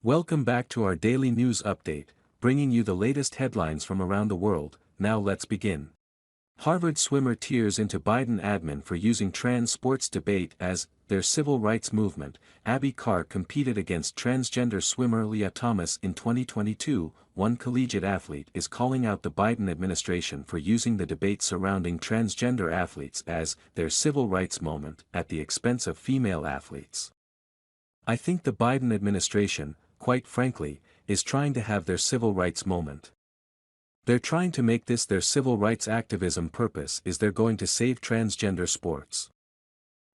Welcome back to our daily news update, bringing you the latest headlines from around the world. Now let's begin. Harvard swimmer tears into Biden admin for using trans sports debate as their civil rights movement. Abby Carr competed against transgender swimmer Lia Thomas in 2022. One collegiate athlete is calling out the Biden administration for using the debate surrounding transgender athletes as their civil rights moment at the expense of female athletes. I think the Biden administration, quite frankly, is trying to have their civil rights moment. They're trying to make this their civil rights activism purpose is they're going to save transgender sports.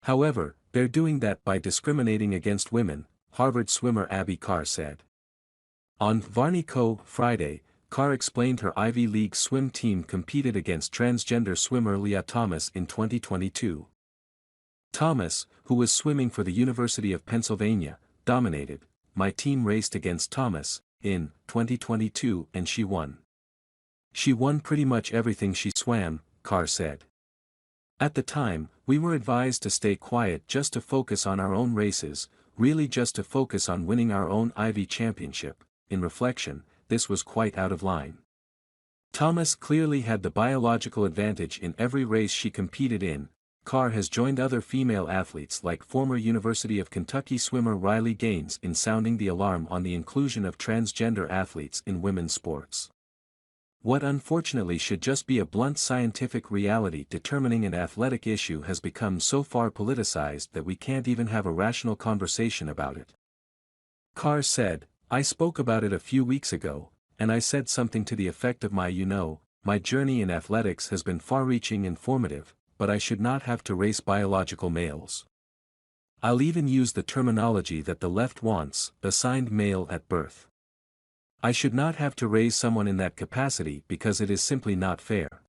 However, they're doing that by discriminating against women, Harvard swimmer Abby Carr said. On Varney Co. Friday, Carr explained her Ivy League swim team competed against transgender swimmer Lia Thomas in 2022. Thomas, who was swimming for the University of Pennsylvania, dominated. My team raced against Thomas in 2022 and she won. She won pretty much everything she swam, Carr said. At the time, we were advised to stay quiet just to focus on our own races, really just to focus on winning our own Ivy championship. In reflection, this was quite out of line. Thomas clearly had the biological advantage in every race she competed in. Carr has joined other female athletes like former University of Kentucky swimmer Riley Gaines in sounding the alarm on the inclusion of transgender athletes in women's sports. What unfortunately should just be a blunt scientific reality determining an athletic issue has become so far politicized that we can't even have a rational conversation about it. Carr said, I spoke about it a few weeks ago, and I said something to the effect of my journey in athletics has been far-reaching and formative, but I should not have to race biological males. I'll even use the terminology that the left wants, assigned male at birth. I should not have to raise someone in that capacity because it is simply not fair.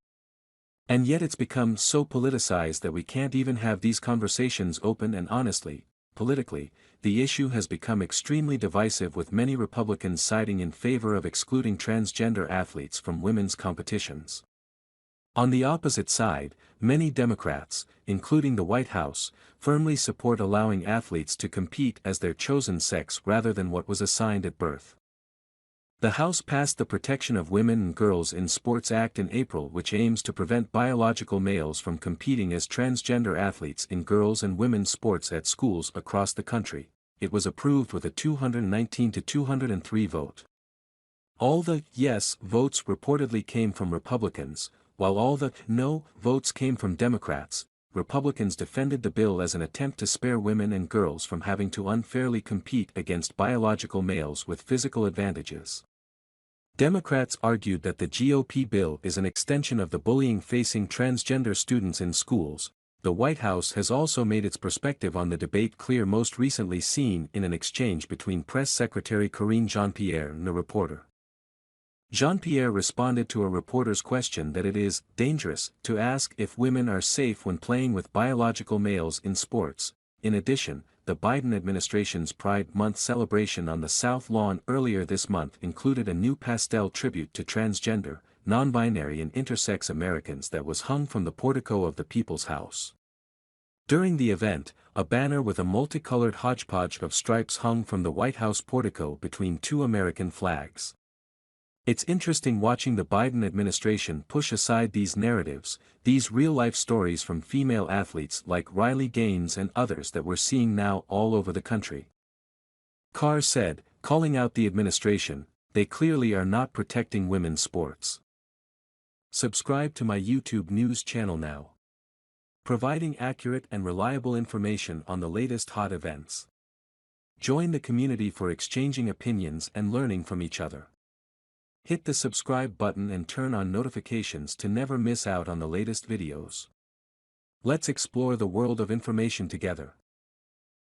And yet it's become so politicized that we can't even have these conversations open and honestly. Politically, the issue has become extremely divisive with many Republicans siding in favor of excluding transgender athletes from women's competitions. On the opposite side, many Democrats, including the White House, firmly support allowing athletes to compete as their chosen sex rather than what was assigned at birth. The House passed the Protection of Women and Girls in Sports Act in April, which aims to prevent biological males from competing as transgender athletes in girls' and women's sports at schools across the country. It was approved with a 219 to 203 vote. All the yes votes reportedly came from Republicans, while all the no votes came from Democrats. Republicans defended the bill as an attempt to spare women and girls from having to unfairly compete against biological males with physical advantages. Democrats argued that the GOP bill is an extension of the bullying facing transgender students in schools. The White House has also made its perspective on the debate clear, most recently seen in an exchange between Press Secretary Karine Jean-Pierre and a reporter. Jean-Pierre responded to a reporter's question that it is dangerous to ask if women are safe when playing with biological males in sports. In addition, the Biden administration's Pride Month celebration on the South Lawn earlier this month included a new pastel tribute to transgender, non-binary and intersex Americans that was hung from the portico of the People's House. During the event, a banner with a multicolored hodgepodge of stripes hung from the White House portico between two American flags. It's interesting watching the Biden administration push aside these narratives, these real-life stories from female athletes like Riley Gaines and others that we're seeing now all over the country. Carr said, calling out the administration, they clearly are not protecting women's sports. Subscribe to my YouTube news channel now. Providing accurate and reliable information on the latest hot events. Join the community for exchanging opinions and learning from each other. Hit the subscribe button and turn on notifications to never miss out on the latest videos. Let's explore the world of information together.